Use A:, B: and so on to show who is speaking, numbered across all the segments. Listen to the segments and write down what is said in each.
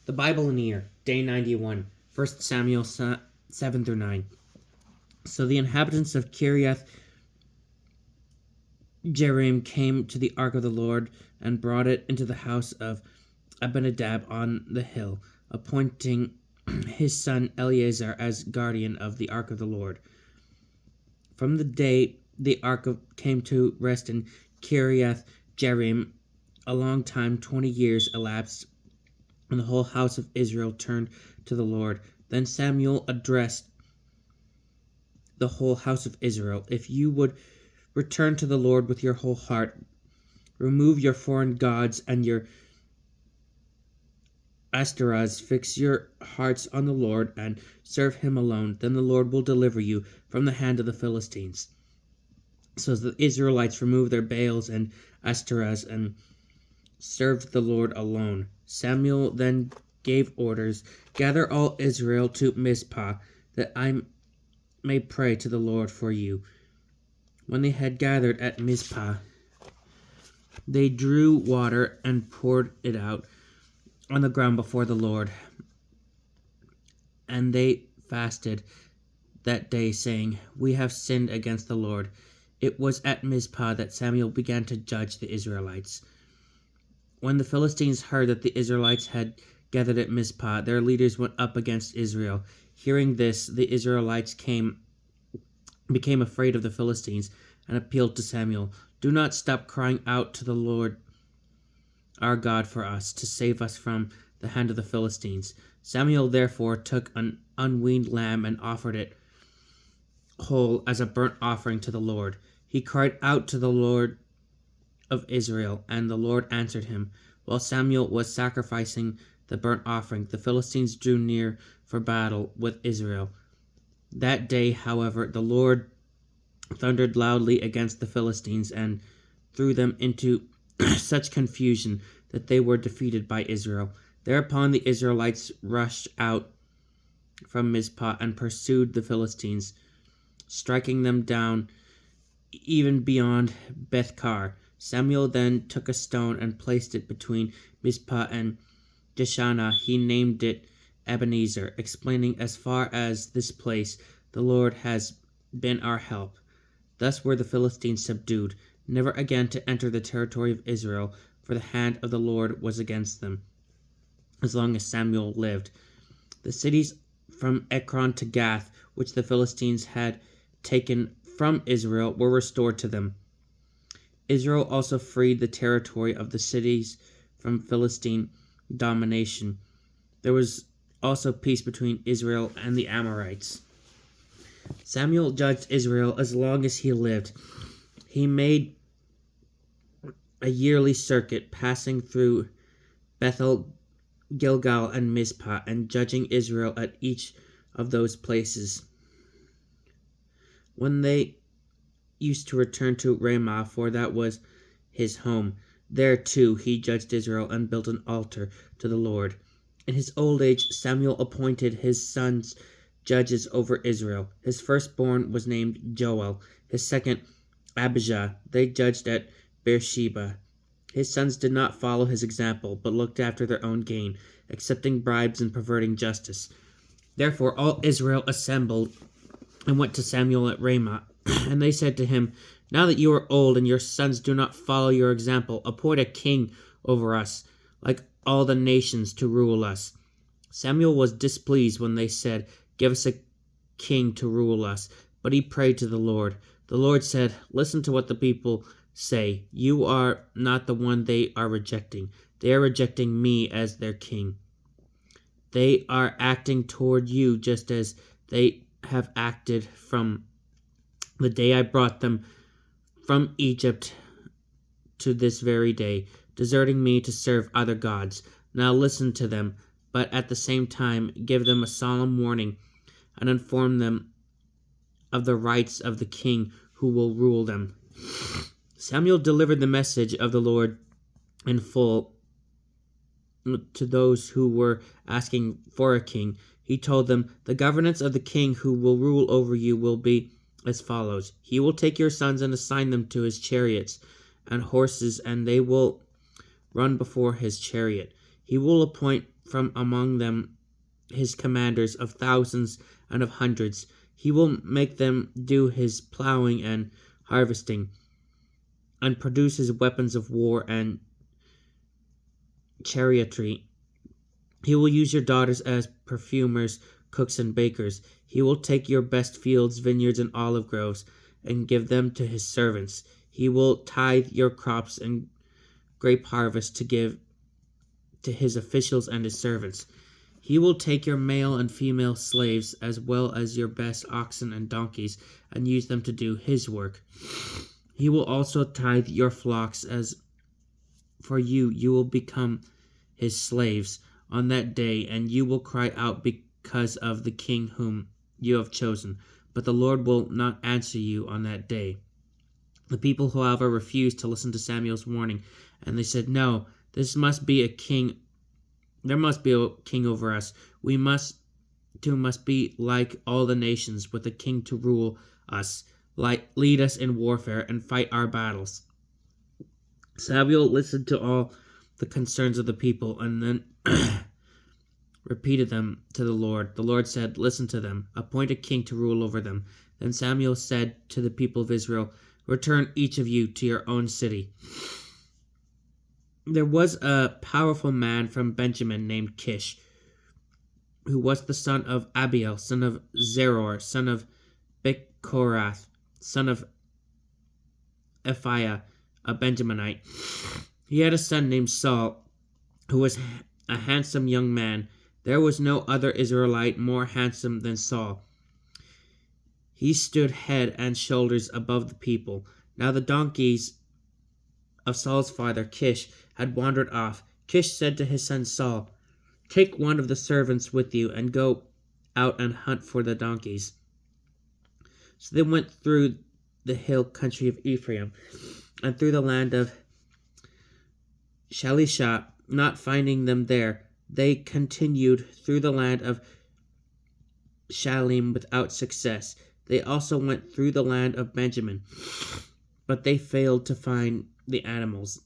A: The Bible in a Year, Day 91, 1 Samuel 7 through 9. So the inhabitants of Kiriath Jearim came to the ark of the Lord and brought it into the house of Abinadab on the hill, appointing his son Eleazar as guardian of the ark of the Lord. From the day the ark came to rest in Kiriath Jearim, a long time, 20 years elapsed, and the whole house of Israel turned to the Lord. Then Samuel addressed the whole house of Israel. If you would return to the Lord with your whole heart, remove your foreign gods and your Ashtoreths, fix your hearts on the Lord and serve him alone, then the Lord will deliver you from the hand of the Philistines. So the Israelites removed their Baals and Ashtoreths and served the Lord alone. Samuel then gave orders, gather all Israel to Mizpah, that I may pray to the Lord for you. When they had gathered at Mizpah, they drew water and poured it out on the ground before the Lord. And they fasted that day, saying, We have sinned against the Lord. It was at Mizpah that Samuel began to judge the Israelites. When the Philistines heard that the Israelites had gathered at Mizpah, their leaders went up against Israel. Hearing this, the Israelites became afraid of the Philistines and appealed to Samuel, Do not stop crying out to the Lord our God for us, to save us from the hand of the Philistines. Samuel therefore took an unweaned lamb and offered it whole as a burnt offering to the Lord. He cried out to the Lord of Israel, and the Lord answered him. While Samuel was sacrificing the burnt offering, the Philistines drew near for battle with Israel. That day, however, the Lord thundered loudly against the Philistines and threw them into such confusion that they were defeated by Israel. Thereupon the Israelites rushed out from Mizpah and pursued the Philistines, striking them down even beyond Bethkar. Samuel then took a stone and placed it between Mizpah and Jeshanah. He named it Ebenezer, explaining, As far as this place, the Lord has been our help. Thus were the Philistines subdued, never again to enter the territory of Israel, for the hand of the Lord was against them, as long as Samuel lived. The cities from Ekron to Gath, which the Philistines had taken from Israel, were restored to them. Israel also freed the territory of the cities from Philistine domination. There was also peace between Israel and the Amorites. Samuel judged Israel as long as he lived. He made a yearly circuit, passing through Bethel, Gilgal, and Mizpah, and judging Israel at each of those places. When they used to return to Ramah, for that was his home, there too he judged Israel and built an altar to the Lord. In his old age, Samuel appointed his sons judges over Israel. His firstborn was named Joel, his second Abijah. They judged at Beersheba. His sons did not follow his example, but looked after their own gain, accepting bribes and perverting justice. Therefore all Israel assembled and went to Samuel at Ramah, and they said to him, Now that you are old and your sons do not follow your example, appoint a king over us, like all the nations, to rule us. Samuel was displeased when they said, Give us a king to rule us. But he prayed to the Lord. The Lord said, Listen to what the people say. You are not the one they are rejecting. They are rejecting me as their king. They are acting toward you just as they have acted from the day I brought them from Egypt to this very day, deserting me to serve other gods. Now listen to them, but at the same time give them a solemn warning and inform them of the rights of the king who will rule them. Samuel delivered the message of the Lord in full to those who were asking for a king. He told them, The governance of the king who will rule over you will be as follows. He will take your sons and assign them to his chariots and horses, and they will run before his chariot. He will appoint from among them his commanders of thousands and of hundreds. He will make them do his plowing and harvesting, and produce his weapons of war and chariotry. He will use your daughters as perfumers, cooks, and bakers. He will take your best fields, vineyards, and olive groves, and give them to his servants. He will tithe your crops and grape harvest to give to his officials and his servants. He will take your male and female slaves, as well as your best oxen and donkeys, and use them to do his work. He will also tithe your flocks, as for you will become his slaves on that day, and you will cry out because of the king whom you have chosen. But the Lord will not answer you on that day. The people, however, refused to listen to Samuel's warning, and they said, "No, this must be a king. There must be a king over us. We must be like all the nations, with a king to rule us, lead us in warfare, and fight our battles." Samuel listened to all the concerns of the people, and then repeated them to the Lord. The Lord said, "Listen to them. Appoint a king to rule over them." Then Samuel said to the people of Israel, "Return each of you to your own city." There was a powerful man from Benjamin named Kish, who was the son of Abiel, son of Zeror, son of Bechorath, son of Ephiah, a Benjaminite. He had a son named Saul, who was a handsome young man. There was no other Israelite more handsome than Saul. He stood head and shoulders above the people. Now the donkeys of Saul's father Kish had wandered off. Kish said to his son Saul, "Take one of the servants with you and go out and hunt for the donkeys." So they went through the hill country of Ephraim and through the land of Shalisha. Not finding them there, they continued through the land of Shalim without success. They also went through the land of Benjamin, but they failed to find the animals.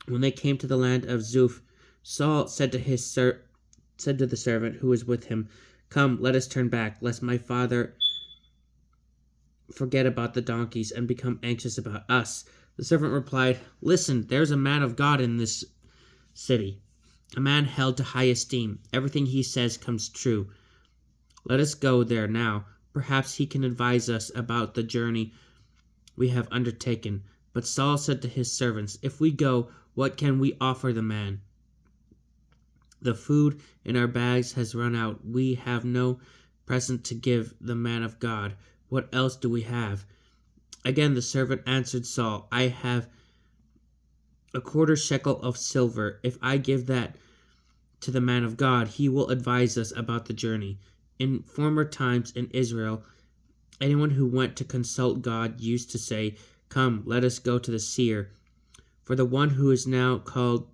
A: When they came to the land of Zuph, Saul said to the servant who was with him, "Come, let us turn back, lest my father forget about the donkeys and become anxious about us." The servant replied, "Listen, there is a man of God in this city, a man held to high esteem. Everything he says comes true. Let us go there now. Perhaps he can advise us about the journey we have undertaken." But Saul said to his servants, "If we go, what can we offer the man? The food in our bags has run out. We have no present to give the man of God. What else do we have?" Again the servant answered Saul, "I have a quarter shekel of silver. If I give that to the man of God, he will advise us about the journey." In former times in Israel, anyone who went to consult God used to say, "Come, let us go to the seer." For the one who is now called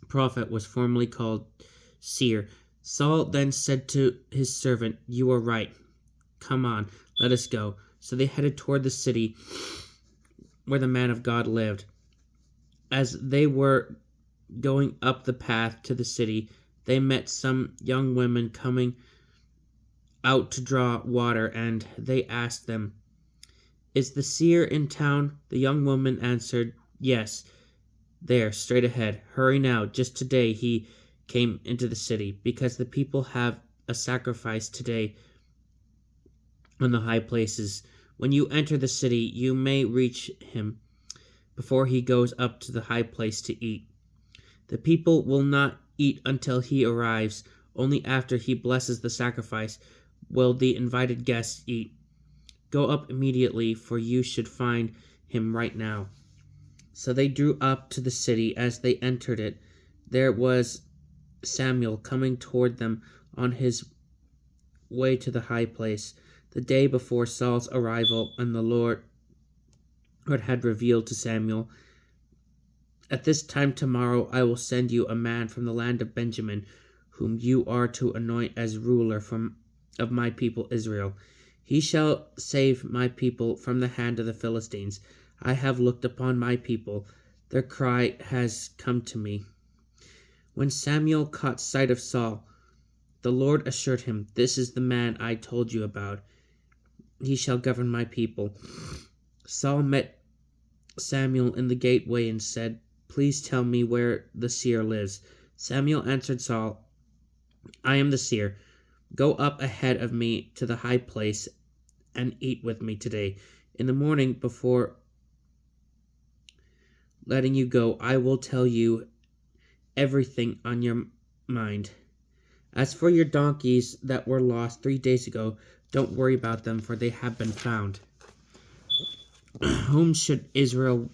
A: prophet was formerly called seer. Saul then said to his servant, "You are right. Come on, let us go." So they headed toward the city where the man of God lived. As they were going up the path to the city, they met some young women coming out to draw water, and they asked them, "Is the seer in town?" The young woman answered, "Yes, there, straight ahead. Hurry now. Just today he came into the city, because the people have a sacrifice today on the high places. When you enter the city, you may reach him before he goes up to the high place to eat. The people will not eat until he arrives. Only after he blesses the sacrifice will the invited guests eat. Go up immediately, for you should find him right now." So they drew up to the city. As they entered it, there was Samuel coming toward them on his way to the high place, the day before Saul's arrival, and the Lord had revealed to Samuel, "At this time tomorrow I will send you a man from the land of Benjamin, whom you are to anoint as ruler of my people Israel. He shall save my people from the hand of the Philistines. I have looked upon my people. Their cry has come to me." When Samuel caught sight of Saul, the Lord assured him, "This is the man I told you about. He shall govern my people." Saul met Samuel in the gateway and said, "Please tell me where the seer lives." Samuel answered Saul, "I am the seer. Go up ahead of me to the high place and eat with me today. In the morning, before letting you go, I will tell you everything on your mind. As for your donkeys that were lost 3 days ago, don't worry about them, for they have been found." "Whom should Israel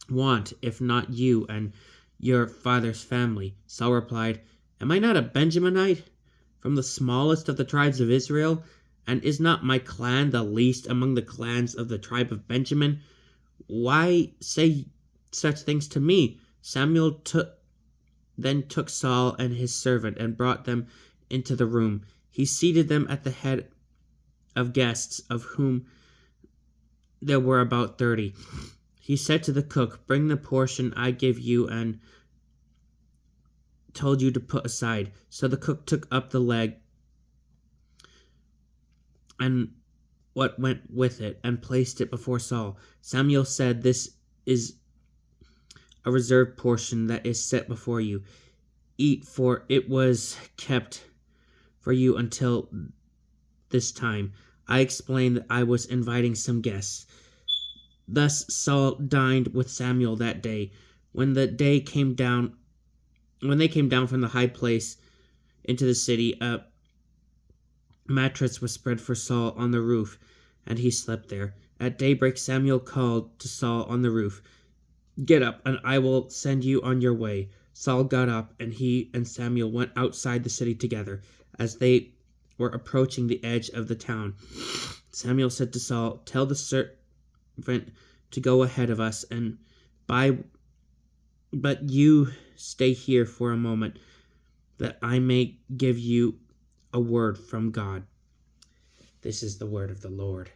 A: want, if not you and your father's family?" Saul replied, "Am I not a Benjaminite, from the smallest of the tribes of Israel? And is not my clan the least among the clans of the tribe of Benjamin? Why say such things to me?" Samuel then took Saul and his servant and brought them into the room. He seated them at the head of guests, of whom there were about 30. He said to the cook, "Bring the portion I gave you and told you to put aside." So the cook took up the leg and what went with it and placed it before Saul. Samuel said, "This is a reserved portion that is set before you. Eat, for it was kept for you until this time." I explained that I was inviting some guests. Thus Saul dined with Samuel that day. When they came down from the high place into the city, a mattress was spread for Saul on the roof, and he slept there. At daybreak Samuel called to Saul on the roof, "Get up, and I will send you on your way." Saul got up, and he and Samuel went outside the city together. As they were approaching the edge of the town, Samuel said to Saul, "Tell the servant to go ahead of us, but you stay here for a moment, that I may give you a word from God." This is the word of the Lord.